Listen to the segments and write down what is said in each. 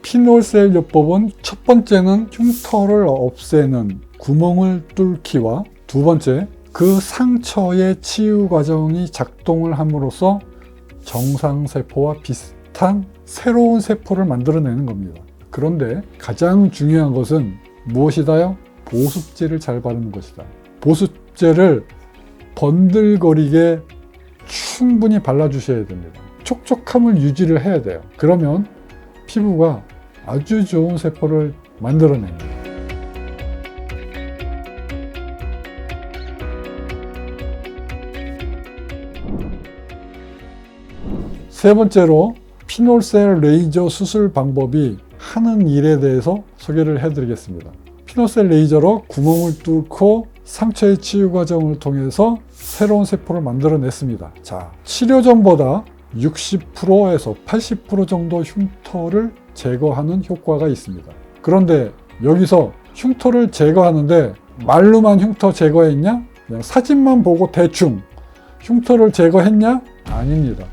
피놀셀 요법은 첫 번째는 흉터를 없애는 구멍을 뚫기와 두 번째, 그 상처의 치유 과정이 작동을 함으로써 정상세포와 비슷한 새로운 세포를 만들어내는 겁니다. 그런데 가장 중요한 것은 무엇이다요? 보습제를 잘 바르는 것이다. 보습제를 번들거리게 충분히 발라주셔야 됩니다. 촉촉함을 유지를 해야 돼요. 그러면 피부가 아주 좋은 세포를 만들어냅니다. 세 번째로 피놀셀 레이저 수술 방법이 하는 일에 대해서 소개를 해드리겠습니다. 피놀셀 레이저로 구멍을 뚫고 상처의 치유 과정을 통해서 새로운 세포를 만들어냈습니다. 자, 치료 전보다 60%에서 80% 정도 흉터를 제거하는 효과가 있습니다. 그런데 여기서 흉터를 제거하는데 말로만 흉터 제거했냐? 그냥 사진만 보고 대충 흉터를 제거했냐? 아닙니다.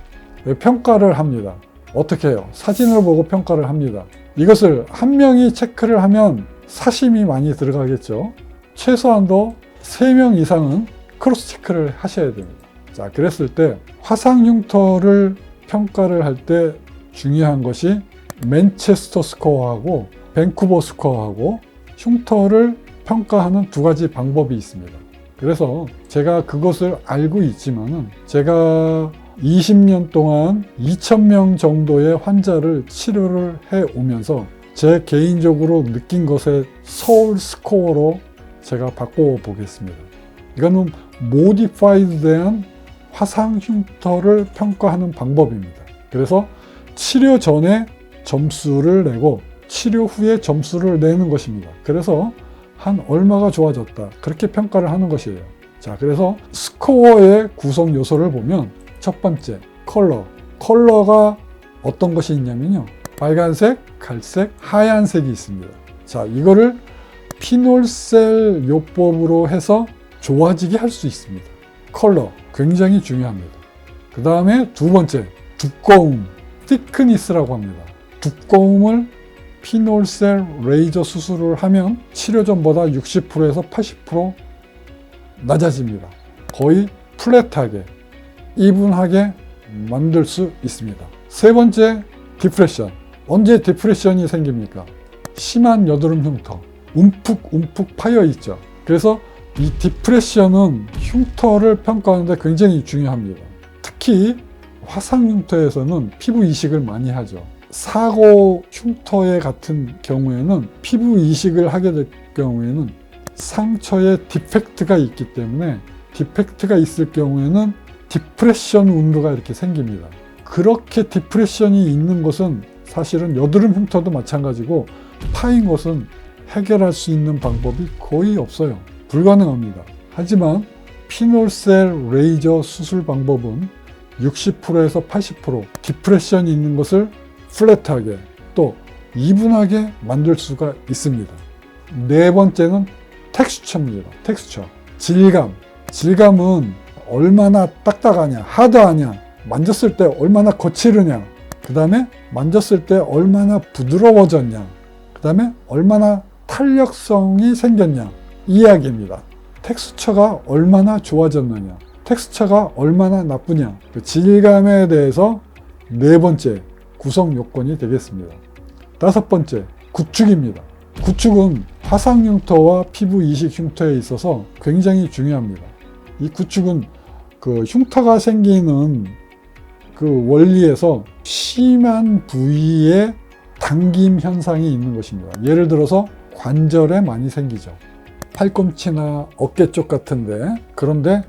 평가를 합니다. 어떻게 해요? 사진을 보고 평가를 합니다. 이것을 한 명이 체크를 하면 사심이 많이 들어가겠죠. 최소한도 3명 이상은 크로스 체크를 하셔야 됩니다. 자, 그랬을 때 화상 흉터를 평가를 할 때 중요한 것이 맨체스터 스코어하고 밴쿠버 스코어하고 흉터를 평가하는 두 가지 방법이 있습니다. 그래서 제가 그것을 알고 있지만은 제가 20년 동안 2,000명 정도의 환자를 치료를 해 오면서 제 개인적으로 느낀 것의 서울 스코어로 제가 바꿔 보겠습니다. 이거는 모디파이드 된 화상 흉터를 평가하는 방법입니다. 그래서 치료 전에 점수를 내고 치료 후에 점수를 내는 것입니다. 그래서 한 얼마가 좋아졌다, 그렇게 평가를 하는 것이에요. 자, 그래서 스코어의 구성 요소를 보면 첫 번째, 컬러가 어떤 것이 있냐면요, 빨간색, 갈색, 하얀색이 있습니다. 자, 이거를 피놀셀 요법으로 해서 좋아지게 할 수 있습니다. 컬러 굉장히 중요합니다. 그 다음에 두 번째, 두꺼움, thickness라고 합니다. 두꺼움을 피놀셀 레이저 수술을 하면 치료 전보다 60%에서 80% 낮아집니다. 거의 플랫하게, 이분하게 만들 수 있습니다. 세 번째, 디프레션. 언제 디프레션이 생깁니까? 심한 여드름 흉터, 움푹 파여 있죠. 그래서 이 디프레션은 흉터를 평가하는데 굉장히 중요합니다. 특히 화상 흉터에서는 피부 이식을 많이 하죠. 사고 흉터에 같은 경우에는 피부 이식을 하게 될 경우에는 상처에 디펙트가 있기 때문에 디펙트가 있을 경우에는 디프레션 운도가 이렇게 생깁니다. 그렇게 디프레션이 있는 것은 사실은 여드름 흉터도 마찬가지고 파인 것은 해결할 수 있는 방법이 거의 없어요. 불가능합니다. 하지만 피놀셀 레이저 수술 방법은 60%에서 80% 디프레션이 있는 것을 플랫하게 또 이분하게 만들 수가 있습니다. 네 번째는 텍스처입니다. 텍스처. 질감은 얼마나 딱딱하냐, 하드하냐, 만졌을 때 얼마나 거칠으냐, 그 다음에 만졌을 때 얼마나 부드러워졌냐, 그 다음에 얼마나 탄력성이 생겼냐, 이 이야기입니다. 텍스처가 얼마나 좋아졌느냐, 텍스처가 얼마나 나쁘냐, 그 질감에 대해서 네 번째 구성 요건이 되겠습니다. 다섯 번째, 구축입니다. 구축은 화상 흉터와 피부 이식 흉터에 있어서 굉장히 중요합니다. 이 구축은 그 흉터가 생기는 그 원리에서 심한 부위에 당김 현상이 있는 것입니다. 예를 들어서 관절에 많이 생기죠. 팔꿈치나 어깨 쪽 같은데, 그런데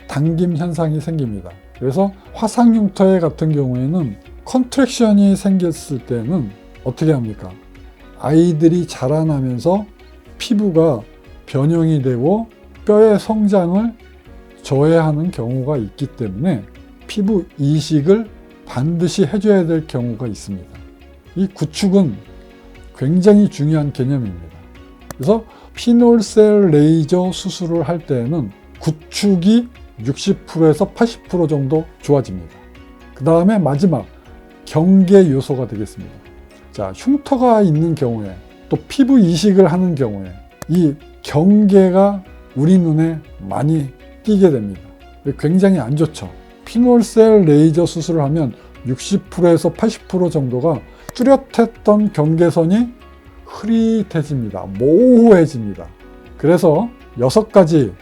당김 현상이 생깁니다. 그래서 화상 흉터에 같은 경우에는 컨트랙션이 생겼을 때는 어떻게 합니까? 아이들이 자라나면서 피부가 변형이 되고 뼈의 성장을 저해하는 경우가 있기 때문에 피부 이식을 반드시 해줘야 될 경우가 있습니다. 이 구축은 굉장히 중요한 개념입니다. 그래서 피놀셀 레이저 수술을 할 때에는 구축이 60%에서 80% 정도 좋아집니다. 그 다음에 마지막 경계 요소가 되겠습니다. 자, 흉터가 있는 경우에 또 피부 이식을 하는 경우에 이 경계가 우리 눈에 많이 띄게 됩니다. 굉장히 안 좋죠. 피놀셀 레이저 수술을 하면 60%에서 80% 정도가 뚜렷했던 경계선이 흐릿해집니다. 모호해집니다. 그래서 6가지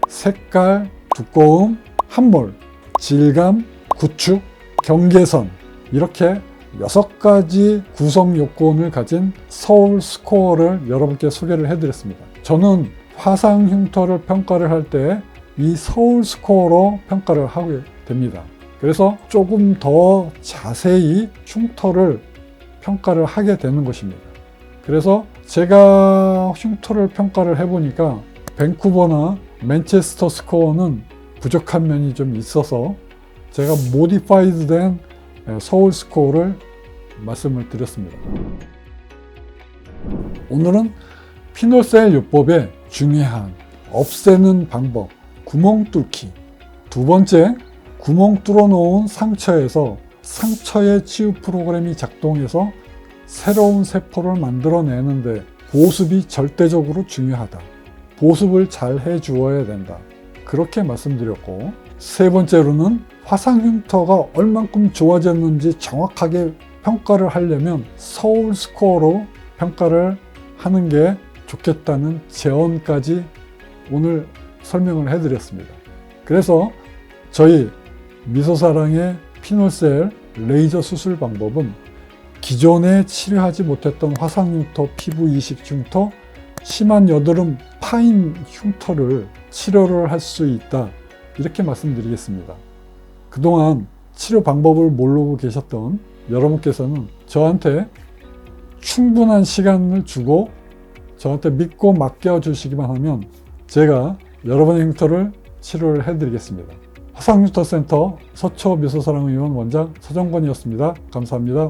색깔, 두꺼움, 함몰, 질감, 구축, 경계선 이렇게 6가지 구성 요건을 가진 서울 스코어를 여러분께 소개를 해드렸습니다. 저는 화상 흉터를 평가를 할 때 이 서울 스코어로 평가를 하게 됩니다. 그래서 조금 더 자세히 흉터를 평가를 하게 되는 것입니다. 그래서 제가 흉터를 평가를 해보니까 밴쿠버나 맨체스터 스코어는 부족한 면이 좀 있어서 제가 모디파이드 된 서울 스코어를 말씀을 드렸습니다. 오늘은 피놀셀 요법의 중요한 없애는 방법, 구멍 뚫기. 두 번째, 구멍 뚫어 놓은 상처에서 상처의 치유 프로그램이 작동해서 새로운 세포를 만들어내는데 보습이 절대적으로 중요하다. 보습을 잘 해주어야 된다. 그렇게 말씀드렸고, 세 번째로는 화상 흉터가 얼만큼 좋아졌는지 정확하게 평가를 하려면 서울 스코어로 평가를 하는 게 좋겠다는 제언까지 오늘 설명을 해드렸습니다. 그래서 저희 미소사랑의 피놀셀 레이저 수술 방법은 기존에 치료하지 못했던 화상 흉터, 피부 이식 흉터, 심한 여드름, 파인 흉터를 치료를 할 수 있다. 이렇게 말씀드리겠습니다. 그동안 치료 방법을 모르고 계셨던 여러분께서는 저한테 충분한 시간을 주고 저한테 믿고 맡겨주시기만 하면 제가 여러분의 흉터를 치료를 해드리겠습니다. 화상흉터센터 서초미소사랑의원 원장 서정권이었습니다. 감사합니다.